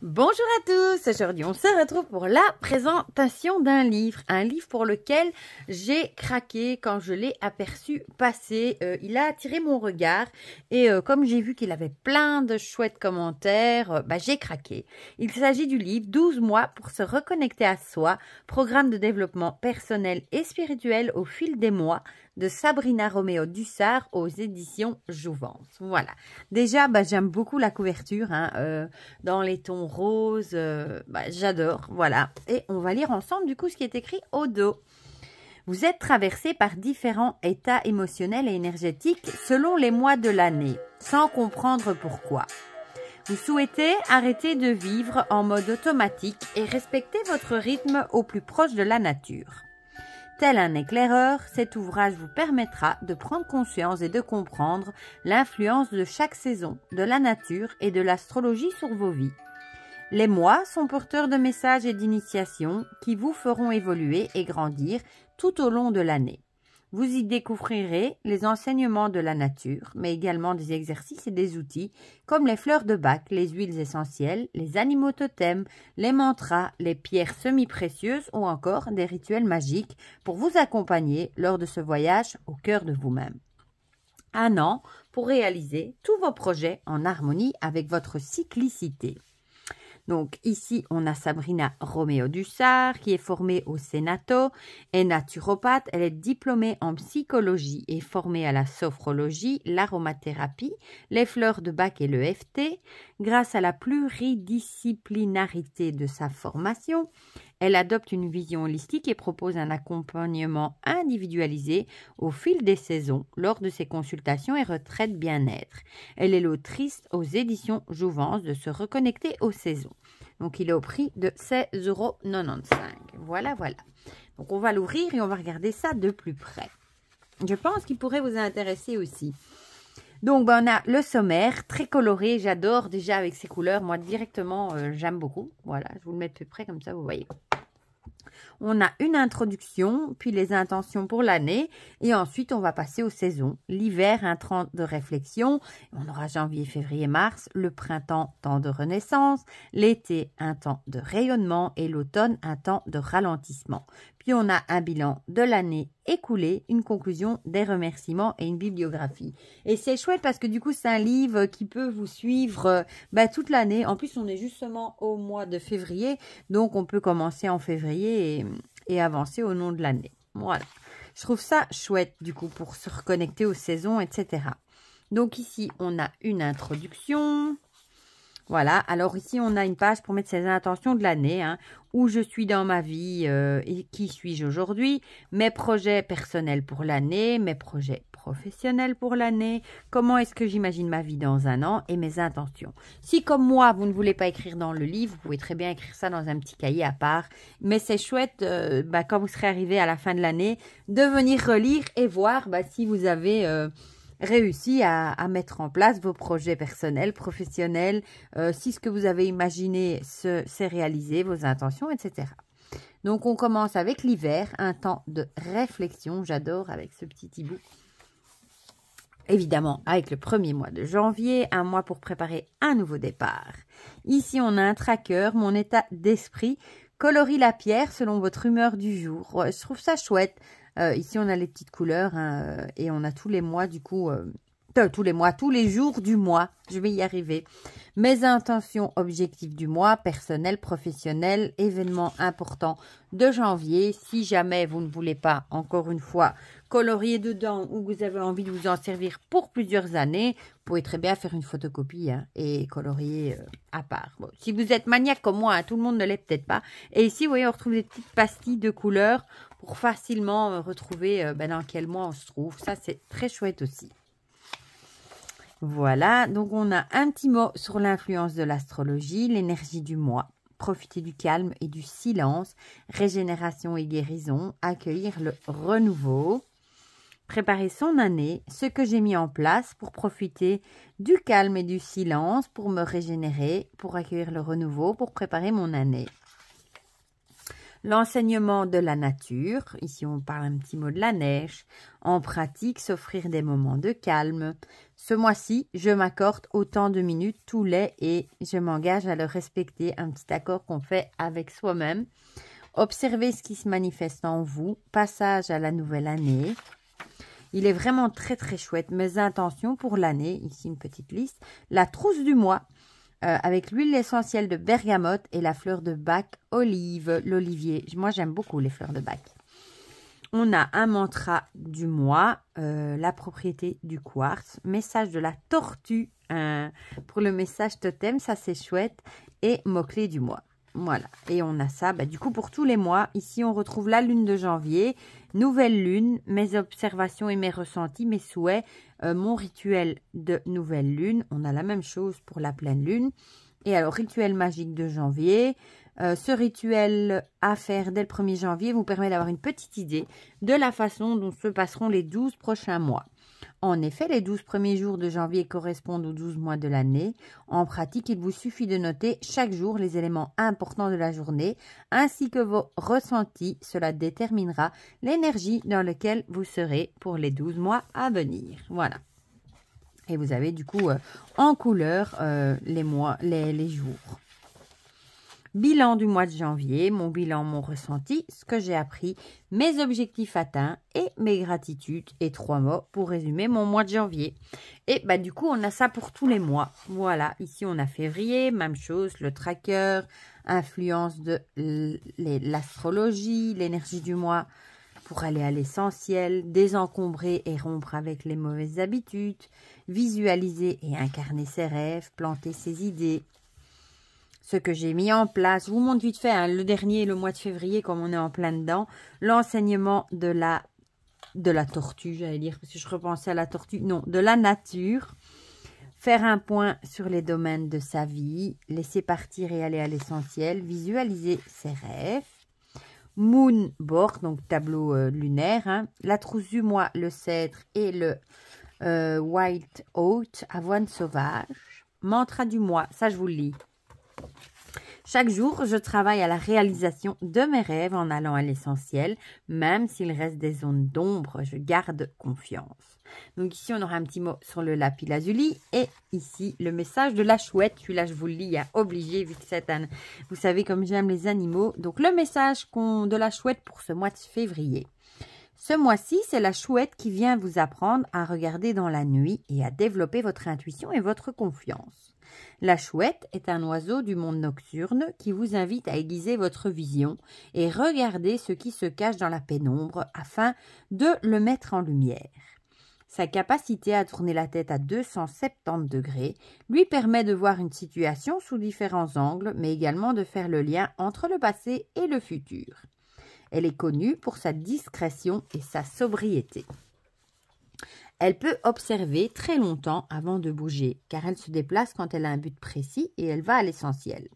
Bonjour à tous, aujourd'hui on se retrouve pour la présentation d'un livre pour lequel j'ai craqué quand je l'ai aperçu passer. Il a attiré mon regard et comme j'ai vu qu'il avait plein de chouettes commentaires, j'ai craqué. Il s'agit du livre 12 mois pour se reconnecter à soi, programme de développement personnel et spirituel au fil des mois de Sabrina Romeo Dussart aux éditions Jouvence. Voilà. Déjà, j'aime beaucoup la couverture, dans les tons roses. J'adore. Voilà. Et on va lire ensemble, du coup, ce qui est écrit au dos. Vous êtes traversé par différents états émotionnels et énergétiques selon les mois de l'année, sans comprendre pourquoi. Vous souhaitez arrêter de vivre en mode automatique et respecter votre rythme au plus proche de la nature. Tel un éclaireur, cet ouvrage vous permettra de prendre conscience et de comprendre l'influence de chaque saison, de la nature et de l'astrologie sur vos vies. Les mois sont porteurs de messages et d'initiations qui vous feront évoluer et grandir tout au long de l'année. Vous y découvrirez les enseignements de la nature, mais également des exercices et des outils comme les fleurs de bac, les huiles essentielles, les animaux totems, les mantras, les pierres semi-précieuses ou encore des rituels magiques pour vous accompagner lors de ce voyage au cœur de vous-même. Un an pour réaliser tous vos projets en harmonie avec votre cyclicité. Donc ici, on a Sabrina Romeo Dussart qui est formée au Senato, est naturopathe, elle est diplômée en psychologie et formée à la sophrologie, l'aromathérapie, les fleurs de bac et l'EFT. Grâce à la pluridisciplinarité de sa formation, elle adopte une vision holistique et propose un accompagnement individualisé au fil des saisons lors de ses consultations et retraites bien-être. Elle est l'autrice aux éditions Jouvence de Se reconnecter aux saisons. Donc, il est au prix de 16,95 €. Voilà, voilà. Donc, on va l'ouvrir et on va regarder ça de plus près. Je pense qu'il pourrait vous intéresser aussi. Donc, on a le sommaire, très coloré. J'adore déjà avec ces couleurs. Moi, directement, j'aime beaucoup. Voilà, je vous le mets de plus près comme ça, vous voyez. On a une introduction, puis les intentions pour l'année. Et ensuite, on va passer aux saisons. L'hiver, un temps de réflexion. On aura janvier, février, mars. Le printemps, temps de renaissance. L'été, un temps de rayonnement. Et l'automne, un temps de ralentissement. Puis, on a un bilan de l'année écoulée, une conclusion, des remerciements et une bibliographie. Et c'est chouette parce que du coup, c'est un livre qui peut vous suivre toute l'année. En plus, on est justement au mois de février. Donc, on peut commencer en février et avancer au long de l'année. Voilà. Je trouve ça chouette, du coup, pour se reconnecter aux saisons, etc. Donc, ici, on a une introduction. Voilà, alors ici, on a une page pour mettre ses intentions de l'année, où je suis dans ma vie et qui suis-je aujourd'hui, mes projets personnels pour l'année, mes projets professionnels pour l'année, comment est-ce que j'imagine ma vie dans un an et mes intentions. Si, comme moi, vous ne voulez pas écrire dans le livre, vous pouvez très bien écrire ça dans un petit cahier à part, mais c'est chouette, quand vous serez arrivé à la fin de l'année, de venir relire et voir si vous avez réussi à mettre en place vos projets personnels, professionnels, si ce que vous avez imaginé s'est réalisé, vos intentions, etc. Donc, on commence avec l'hiver, un temps de réflexion. J'adore avec ce petit hibou. Évidemment, avec le premier mois de janvier, un mois pour préparer un nouveau départ. Ici, on a un tracker, mon état d'esprit colorie la pierre selon votre humeur du jour. Je trouve ça chouette. Ici, on a les petites couleurs et on a tous les mois, du coup, tous les jours du mois. Je vais y arriver. Mes intentions, objectifs du mois, personnel, professionnel, événements importants de janvier. Si jamais vous ne voulez pas, encore une fois, colorier dedans ou vous avez envie de vous en servir pour plusieurs années, vous pouvez très bien faire une photocopie et colorier à part. Bon, si vous êtes maniaque comme moi, tout le monde ne l'est peut-être pas. Et ici, vous voyez, on retrouve des petites pastilles de couleurs pour facilement retrouver dans quel mois on se trouve. Ça, c'est très chouette aussi. Voilà, donc on a un petit mot sur l'influence de l'astrologie, l'énergie du mois, profiter du calme et du silence, régénération et guérison, accueillir le renouveau, préparer son année, ce que j'ai mis en place pour profiter du calme et du silence, pour me régénérer, pour accueillir le renouveau, pour préparer mon année. L'enseignement de la nature, ici on parle un petit mot de la neige. En pratique, s'offrir des moments de calme. Ce mois-ci, je m'accorde autant de minutes tous les et je m'engage à le respecter, un petit accord qu'on fait avec soi-même. Observez ce qui se manifeste en vous. Passage à la nouvelle année. Il est vraiment très très chouette. Mes intentions pour l'année, ici une petite liste. La trousse du mois. Avec l'huile essentielle de bergamote et la fleur de bac olive, l'olivier. Moi, j'aime beaucoup les fleurs de bac. On a un mantra du mois, la propriété du quartz, message de la tortue pour le message totem, ça c'est chouette, et mot-clé du mois. Voilà, et on a ça du coup pour tous les mois. Ici, on retrouve la lune de janvier, nouvelle lune, mes observations et mes ressentis, mes souhaits, mon rituel de nouvelle lune. On a la même chose pour la pleine lune. Et alors, rituel magique de janvier. Ce rituel à faire dès le 1er janvier vous permet d'avoir une petite idée de la façon dont se passeront les 12 prochains mois. En effet, les 12 premiers jours de janvier correspondent aux 12 mois de l'année. En pratique, il vous suffit de noter chaque jour les éléments importants de la journée ainsi que vos ressentis. Cela déterminera l'énergie dans laquelle vous serez pour les 12 mois à venir. Voilà. Et vous avez du coup en couleur les mois, les jours. Bilan du mois de janvier, mon bilan, mon ressenti, ce que j'ai appris, mes objectifs atteints et mes gratitudes. Et 3 mots pour résumer mon mois de janvier. Et du coup, on a ça pour tous les mois. Voilà, ici on a février, même chose, le tracker, influence de l'astrologie, l'énergie du mois pour aller à l'essentiel, désencombrer et rompre avec les mauvaises habitudes, visualiser et incarner ses rêves, planter ses idées. Ce que j'ai mis en place, je vous montre vite fait, le dernier, le mois de février, comme on est en plein dedans, l'enseignement de la tortue, j'allais dire, parce que je repensais à la tortue, non, de la nature, faire un point sur les domaines de sa vie, laisser partir et aller à l'essentiel, visualiser ses rêves, moon board, donc tableau lunaire, la trousse du mois, le cèdre et le white oat, avoine sauvage, mantra du mois, ça je vous le lis. Chaque jour, je travaille à la réalisation de mes rêves en allant à l'essentiel. Même s'il reste des zones d'ombre, je garde confiance. Donc ici, on aura un petit mot sur le lapis lazuli. Et ici, le message de la chouette. Celui-là, je vous le lis, obligé, vu que c'est un... Vous savez comme j'aime les animaux. Donc le message de la chouette pour ce mois de février. Ce mois-ci, c'est la chouette qui vient vous apprendre à regarder dans la nuit et à développer votre intuition et votre confiance. La chouette est un oiseau du monde nocturne qui vous invite à aiguiser votre vision et regarder ce qui se cache dans la pénombre afin de le mettre en lumière. Sa capacité à tourner la tête à 270 degrés lui permet de voir une situation sous différents angles, mais également de faire le lien entre le passé et le futur. Elle est connue pour sa discrétion et sa sobriété. Elle peut observer très longtemps avant de bouger, car elle se déplace quand elle a un but précis et elle va à l'essentiel.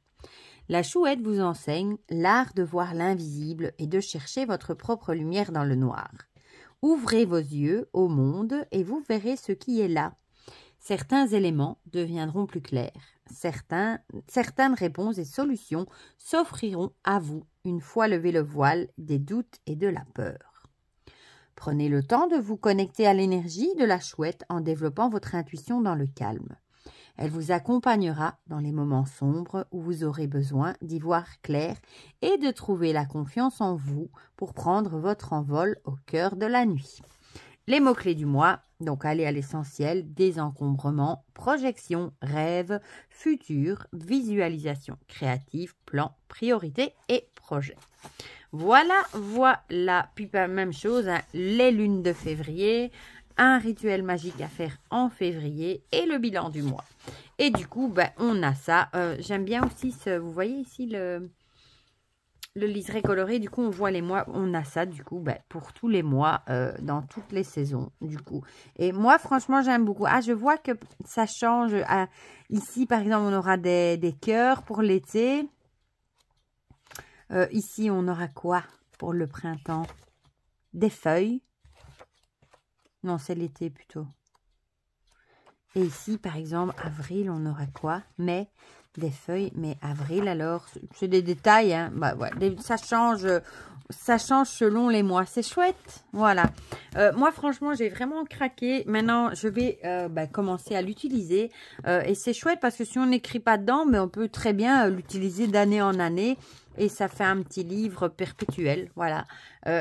La chouette vous enseigne l'art de voir l'invisible et de chercher votre propre lumière dans le noir. Ouvrez vos yeux au monde et vous verrez ce qui est là. Certains éléments deviendront plus clairs. Certaines réponses et solutions s'offriront à vous une fois levé le voile des doutes et de la peur. Prenez le temps de vous connecter à l'énergie de la chouette en développant votre intuition dans le calme. Elle vous accompagnera dans les moments sombres où vous aurez besoin d'y voir clair et de trouver la confiance en vous pour prendre votre envol au cœur de la nuit. Les mots-clés du mois, donc aller à l'essentiel, désencombrement, projection, rêve, futur, visualisation créative, plan, priorité et projet. Voilà. Puis même chose, les lunes de février, un rituel magique à faire en février et le bilan du mois. Et du coup, on a ça. J'aime bien aussi, vous voyez ici le liseré coloré. Du coup, on voit les mois. On a ça, du coup, pour tous les mois, dans toutes les saisons, du coup. Et moi, franchement, j'aime beaucoup. Ah, je vois que ça change. Ici, par exemple, on aura des cœurs pour l'été. Ici, on aura quoi pour le printemps? Des feuilles. Non, c'est l'été plutôt. Et ici, par exemple, avril, on aura quoi? Mai, des feuilles, mais avril alors, c'est des détails, hein. Bah, ouais, ça change selon les mois, c'est chouette, voilà. Moi franchement j'ai vraiment craqué, maintenant je vais commencer à l'utiliser et c'est chouette parce que si on n'écrit pas dedans, mais on peut très bien l'utiliser d'année en année et ça fait un petit livre perpétuel, voilà.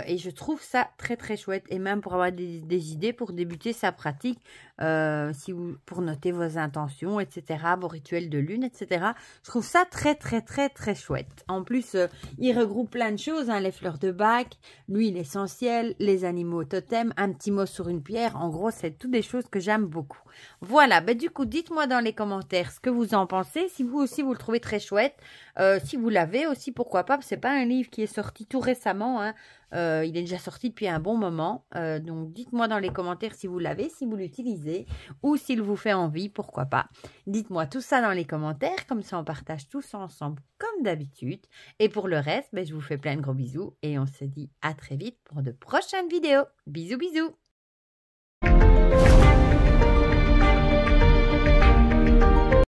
Et je trouve ça très très chouette et même pour avoir des idées pour débuter sa pratique, pour noter vos intentions, etc., vos rituels de lune, etc. Je trouve ça très très très très chouette. En plus, il regroupe plein de choses, hein, les fleurs de bac, l'huile essentielle, les animaux totems, un petit mot sur une pierre. En gros, c'est toutes des choses que j'aime beaucoup. Voilà, du coup, dites-moi dans les commentaires ce que vous en pensez, si vous aussi vous le trouvez très chouette, si vous l'avez aussi, pourquoi pas, c'est pas un livre qui est sorti tout récemment, hein. Il est déjà sorti depuis un bon moment, donc dites-moi dans les commentaires si vous l'avez, si vous l'utilisez ou s'il vous fait envie, pourquoi pas. Dites-moi tout ça dans les commentaires, comme ça on partage tous ensemble comme d'habitude. Et pour le reste, je vous fais plein de gros bisous et on se dit à très vite pour de prochaines vidéos. Bisous bisous.